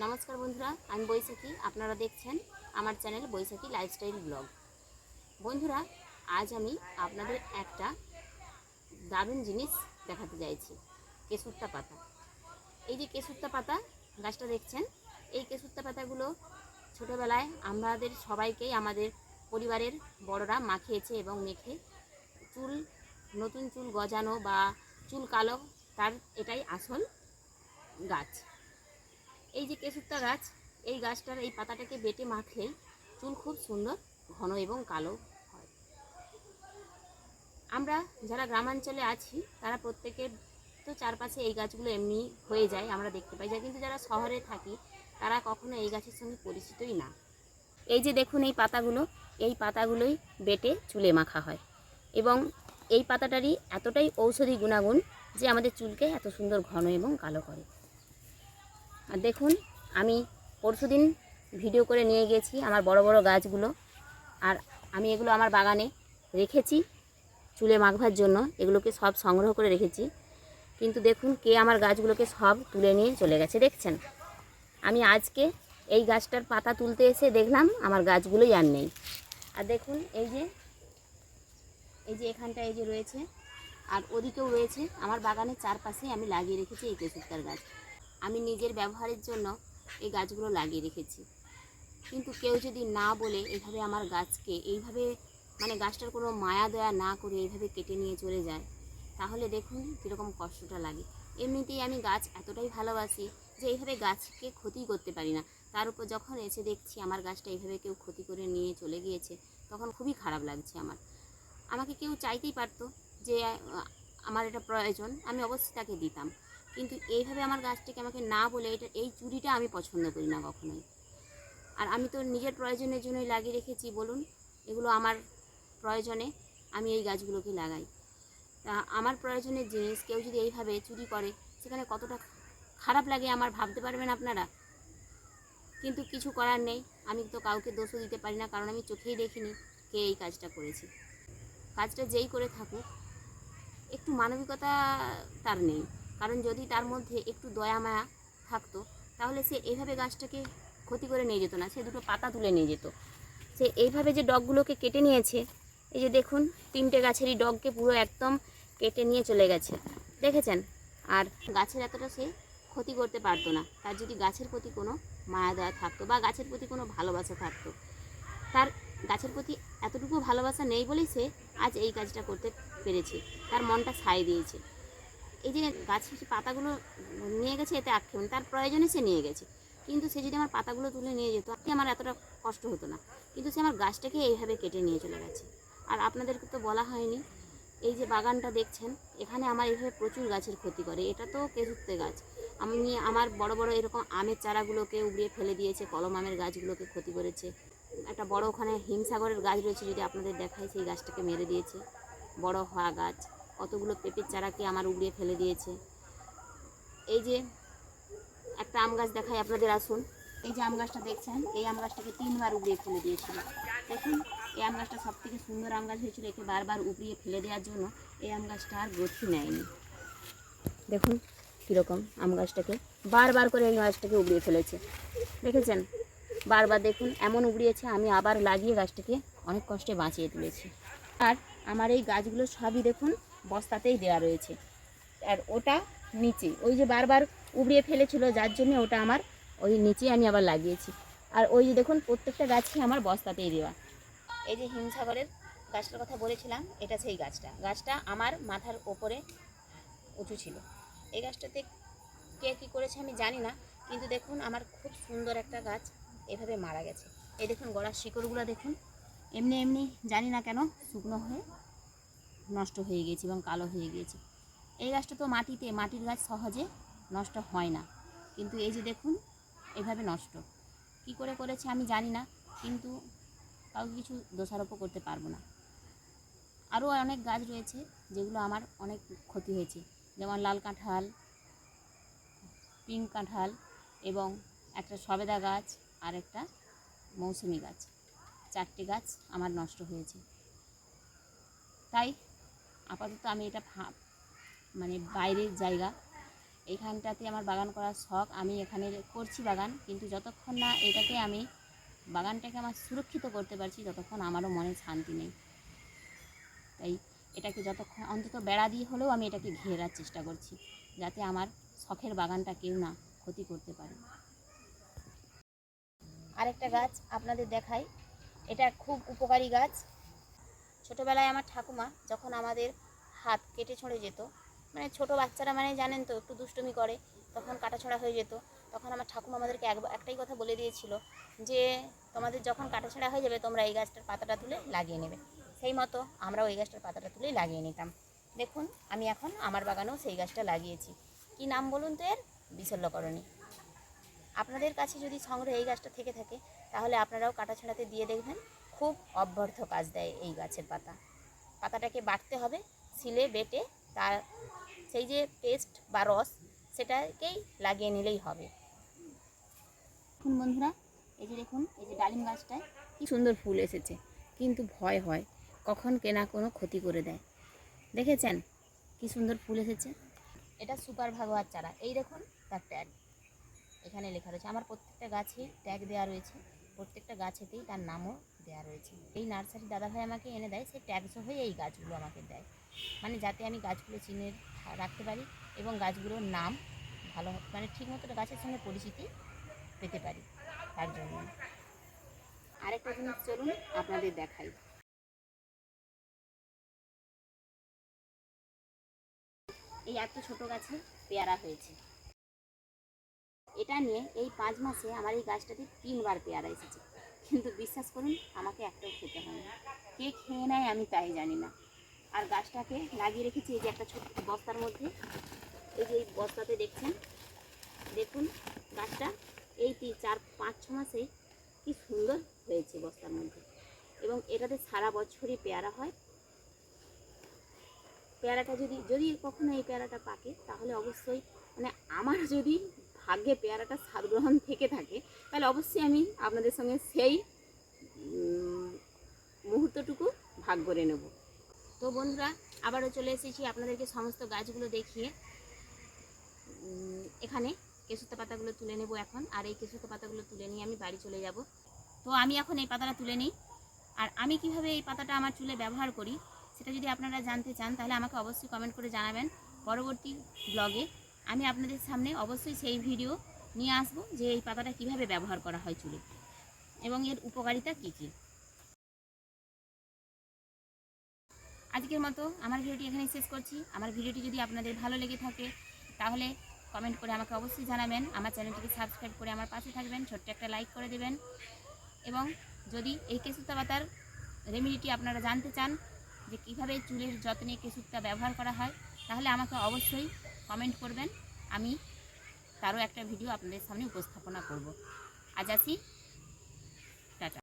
নমস্কার বন্ধুরা, আমি বৈশাখী। আপনারা দেখছেন আমার চ্যানেল বৈশাখী লাইফস্টাইল ব্লগ। বন্ধুরা, আজ আমি আপনাদের একটা দারুণ জিনিস দেখাতে চাইছি, কেশুত্তা পাতা। এই যে কেশুত্তা পাতা গাছটা দেখছেন, এই কেশুত্তা পাতাগুলো ছোটোবেলায় আমাদের সবাইকেই আমাদের পরিবারের বড়রা মাখিয়েছে এবং মেখে চুল, নতুন চুল গজানো বা চুল কালো, তার এটাই আসল গাছ। এই যে কেশুত্তা গাছ, এই গাছটার এই পাতাটাকে বেটে মাখলেই চুল খুব সুন্দর ঘন এবং কালো হয়। আমরা যারা গ্রামাঞ্চলে আছি তারা প্রত্যেকের তো চারপাশে এই গাছগুলো এমনি হয়ে যায়, আমরা দেখতে পাই যায়, কিন্তু যারা শহরে থাকি তারা কখনো এই গাছের সঙ্গে পরিচিতই না। এই যে দেখুন এই পাতাগুলো, এই পাতাগুলোই বেটে চুলে মাখা হয় এবং এই পাতাটারই এতটাই ঔষধি গুণাগুণ যে আমাদের চুলকে এত সুন্দর ঘন এবং কালো করে। আর দেখুন, আমি পরশুদিন ভিডিও করে নিয়ে গেছি আমার বড় বড় গাছগুলো, আর আমি এগুলো আমার বাগানে রেখেছি চুলে মাখবার জন্য। এগুলোকে সব সংগ্রহ করে রেখেছি, কিন্তু দেখুন কে আমার গাছগুলোকে সব তুলে নিয়ে চলে গেছে। দেখছেন, আমি আজকে এই গাছটার পাতা তুলতে এসে দেখলাম আমার গাছগুলোই আর নেই। আর দেখুন এই যে এখানটা এই যে রয়েছে, আর ওদিকেও রয়েছে। আমার বাগানের চারপাশে আমি লাগিয়ে রেখেছি এই কেশুত্তার গাছ। আমি নিজের ব্যবহারের জন্য এই গাছগুলো লাগিয়ে রেখেছি, কিন্তু কেউ যদি না বলে এইভাবে আমার গাছকে এইভাবে, মানে গাছটার কোনো মায়া দয়া না করে এইভাবে কেটে নিয়ে চলে যায়, তাহলে দেখুন কীরকম কষ্টটা লাগে। এমনিতেই আমি গাছ এতটাই ভালোবাসি যে এইভাবে গাছকে ক্ষতি করতে পারি না, তার উপর যখন এসে দেখছি আমার গাছটা এইভাবে কেউ ক্ষতি করে নিয়ে চলে গিয়েছে, তখন খুবই খারাপ লাগছে আমার। আমাকে কেউ চাইতেই পারতো যে আমার এটা প্রয়োজন, আমি অবশ্যই তাকে দিতাম, কিন্তু এইভাবে আমার গাছটাকে আমাকে না বলে এই চুরিটা আমি পছন্দ করি না কখনোই। আর আমি তো নিজের প্রয়োজনের জন্যই লাগিয়ে রেখেছি, বলুন, এগুলো আমার প্রয়োজনে আমি এই গাছগুলোকে লাগাই। তা আমার প্রয়োজনের জিনিস কেউ যদি এইভাবে চুরি করে, সেখানে কতটা খারাপ লাগে আমার ভাবতে পারবেন আপনারা। কিন্তু কিছু করার নেই, আমি তো কাউকে দোষও দিতে পারি না, কারণ আমি চোখেই দেখিনি কে এই কাজটা করেছে। কাজটা যেই করে থাকুক, একটু মানবিকতা তার নেই। কারণ যদি তার মধ্যে একটু দয়া মায়া থাকতো, তাহলে সে এইভাবে গাছটাকে ক্ষতি করে নিয়ে যেত না, সে দুটো পাতা তুলে নিয়ে যেত। সে এইভাবে যে ডগগুলোকে কেটে নিয়েছে, এই যে দেখুন 3টে গাছেরই ডগকে পুরো একদম কেটে নিয়ে চলে গেছে, দেখেছেন। আর গাছের এতটা সে ক্ষতি করতে পারতো না, তার যদি গাছের প্রতি কোনো মায়া দয়া থাকতো বা গাছের প্রতি কোনো ভালোবাসা থাকতো। তার গাছের প্রতি এতটুকু ভালোবাসা নেই বলেই সে আজ এই কাজটা করতে পেরেছে, তার মনটা সায় দিয়েছে। এই যে গাছের পাতাগুলো নিয়ে গেছে, এতে আক্ষেপ নেই, তার প্রয়োজনে সে নিয়ে গেছে, কিন্তু সে যদি আমার পাতাগুলো তুলে নিয়ে যেত, আমার এতটা কষ্ট হতো না। কিন্তু সে আমার গাছটাকে এইভাবে কেটে নিয়ে চলে গেছে। আর আপনাদেরকে তো বলা হয়নি, এই যে বাগানটা দেখছেন, এখানে আমার এইভাবে প্রচুর গাছের ক্ষতি করে। এটা তো কেশুত্তে গাছ, আমি আমার বড় বড় এরকম আমের চারাগুলোকে উড়িয়ে ফেলে দিয়েছে, কলম আমের গাছগুলোকে ক্ষতি করেছে। একটা বড় ওখানে হিমসাগরের গাছ রয়েছে, যদি আপনাদের দেখায়, সেই গাছটাকে মেরে দিয়েছে, বড় হওয়া গাছ। কতগুলো পেঁপের চারাকে আমার উড়িয়ে ফেলে দিয়েছে। এই যে একটা আম গাছ দেখায় আপনাদের, আসুন। এই যে আম গাছটা দেখছেন, এই আম গাছটাকে 3বার উড়িয়ে ফেলে দিয়েছিল। দেখুন, এই আম গাছটা সব থেকে সুন্দর আম গাছ হয়েছিল, একে বারবার উড়িয়ে ফেলে দেওয়ার জন্য এই আম গাছটা আর গ্রোথই নেয়নি। দেখুন কীরকম আম গাছটাকে বারবার করে এই গাছটাকে উড়িয়ে ফেলেছে, দেখেছেন। বারবার দেখুন এমন উড়িয়েছে, আমি আবার লাগিয়ে গাছটাকে অনেক কষ্টে বাঁচিয়ে তুলেছি। আর আমার এই গাছগুলো সবই দেখুন বস্তাতেই দেওয়া রয়েছে, আর ওটা নিচে ওই যে বারবার উবড়িয়ে ফেলেছিল, যার জন্য ওটা আমার ওই নিচে আমি আবার লাগিয়েছি। আর ওই যে দেখুন প্রত্যেকটা গাছই আমার বস্তাতেই দেওয়া। এই যে হিমসাগরের গাছটার কথা বলেছিলাম, এটা সেই গাছটা আমার মাথার ওপরে উঁচু ছিল। এই গাছটাতে কে কী করেছে আমি জানি না, কিন্তু দেখুন আমার খুব সুন্দর একটা গাছ এভাবে মারা গেছে। এই দেখুন গড়ার শিকড়গুলো দেখুন, এমনি এমনি জানি না কেন শুকনো হয়ে নষ্ট হয়ে গিয়েছে এবং কালো হয়ে গিয়েছে। এই গাছটা তো মাটির গাছ সহজে নষ্ট হয় না, কিন্তু এই যে দেখুন এভাবে নষ্ট কি করে করেছে আমি জানি না, কিন্তু কাউকে কিছু দোষারোপ করতে পারবো না। আরও অনেক গাছ রয়েছে যেগুলো আমার অনেক ক্ষতি হয়েছে, যেমন লাল কাঁঠাল, পিঙ্ক কাঁঠাল এবং একটা সবেদা গাছ আর একটা মৌসুমি গাছ, 4টে গাছ আমার নষ্ট হয়েছে। তাই আপাতত আমি এটা মানে বাইরের জায়গা, এইখানটাতে আমার বাগান করার শখ, আমি এখানে করছি বাগান, কিন্তু যতক্ষণ না এটাকে আমি বাগানটাকে আমার সুরক্ষিত করতে পারছি ততক্ষণ আমারও মনে শান্তি নেই। তাই এটাকে যতক্ষণ অন্তত বেড়া দিয়ে হলেও আমি এটাকে ঘেরার চেষ্টা করছি, যাতে আমার শখের বাগানটা কেউ না ক্ষতি করতে পারে। আরেকটা গাছ আপনাদের দেখাই, এটা খুব উপকারী গাছ। ছোটোবেলায় আমার ঠাকুমা যখন আমাদের হাত কেটে ছড়ে যেত, মানে ছোটো বাচ্চারা মানে জানেন তো একটু দুষ্টুমি করে, তখন কাটাছড়া হয়ে যেত, তখন আমার ঠাকুমা আমাদেরকে একটাই কথা বলে দিয়েছিল যে তোমাদের যখন কাটাছড়া হয়ে যাবে তোমরা এই গাছটার পাতাটা তুলে লাগিয়ে নেবে। সেই মতো আমরাও এই গাছটার পাতাটা তুলে লাগিয়ে নিতাম। দেখুন আমি এখন আমার বাগানেও সেই গাছটা লাগিয়েছি। কি নাম বলুন তো এর? বিশল্যকরণী। আপনাদের কাছে যদি সংগ্রহে এই গাছটা থেকে থাকে তাহলে আপনারাও কাটাছড়াতে দিয়ে দেখবেন, খুব অব্যর্থ কাজ দেয় এই গাছের পাতা। পাতাটাকে বাটতে হবে, শিলে বেটে তার সেই যে পেস্ট বা রস সেটাকেই লাগিয়ে নিলেই হবে। দেখুন বন্ধুরা, এই যে দেখুন এই যে ডালিম গাছটায় কি সুন্দর ফুল এসেছে, কিন্তু ভয় হয় কখন কেনা কোনো ক্ষতি করে দেয়। দেখেছেন কি সুন্দর ফুল এসেছে? এটা সুপার ভাগোয়ার চারা। এই দেখুন তার ট্যাগ এখানে লেখা রয়েছে। আমার প্রত্যেকটা গাছে ট্যাগ দেওয়া রয়েছে, প্রত্যেকটা গাছেতেই তার নামও দেওয়া রয়েছে। এই নার্সারি দাদাভাই আমাকে এনে দেয়, সে ট্যাগ সহ এই গাছগুলো আমাকে দেয়, মানে যাতে আমি গাছগুলো চিনে রাখতে পারি এবং গাছগুলোর নাম ভালো মানে ঠিকমতো গাছের সঙ্গে পরিচিতি পেতে পারি। তার জন্য আরেকটা জিনিস চলুন আপনাদের দেখাই। এই এত ছোট গাছে পেয়ারা হয়েছে। এটা নিয়ে এই 5 মাসে আমার এই গাছটাতে 3বার পেয়ারা এসেছে, কিন্তু বিশ্বাস করুন আমাকে একটাও খেতে হয়নি। কে খেয়ে নেয় আমি তাই জানি না। আর গাছটাকে লাগিয়ে রেখেছি এই যে একটা ছোট্ট বস্তার মধ্যে। এই যে এই বস্তাতে দেখছেন, দেখুন গাছটা এই 4-5-6 মাসেই কি সুন্দর হয়েছে বস্তার মধ্যে, এবং এটাতে সারা বছরই পেয়ারা হয়। পেয়ারাটা যদি কখনো এই পেয়ারাটা পাকে তাহলে অবশ্যই মানে আমার যদি ভাগ্যে পেয়ারাটা স্বাদ গ্রহণ থেকে থাকে তাহলে অবশ্যই আমি আপনাদের সঙ্গে সেই মুহূর্তটুকু ভাগ করে নেব। তো বন্ধুরা, আবারও চলে এসেছি আপনাদেরকে সমস্ত গাছগুলো দেখিয়ে। এখানে কেশুতা পাতাগুলো তুলে নেব এখন, আর এই কেশুতা পাতাগুলো তুলে নিয়ে আমি বাড়ি চলে যাব। তো আমি এখন এই পাতাটা তুলে নিই, আর আমি কিভাবে এই পাতাটা আমার চুলে ব্যবহার করি সেটা যদি আপনারা জানতে চান তাহলে আমাকে অবশ্যই কমেন্ট করে জানাবেন। পরবর্তী ব্লগে আমি আপনাদের সামনে অবশ্যই সেই ভিডিও নিয়ে আসবো যে এই পাতাটা কিভাবে ব্যবহার করা হয় চুলে এবং এর উপকারিতা কী কী। আজকের মতো আমার ভিডিওটি এখানেই শেষ করছি। আমার ভিডিওটি যদি আপনাদের ভালো লেগে থাকে তাহলে কমেন্ট করে আমাকে অবশ্যই জানাবেন। আমার চ্যানেলটিকে সাবস্ক্রাইব করে আমার পাশে থাকবেন, ছোট্ট একটা লাইক করে দেবেন। এবং যদি এই কেশুতা পাতার রেমেডিটি আপনারা জানতে চান যে কীভাবে চুলের যত্নে কেশুতা ব্যবহার করা হয় তাহলে আমাকে অবশ্যই কমেন্ট করবেন, আমি তারও একটা ভিডিও আপনাদের সামনে উপস্থাপনা করব। আজ আসি, টাটা।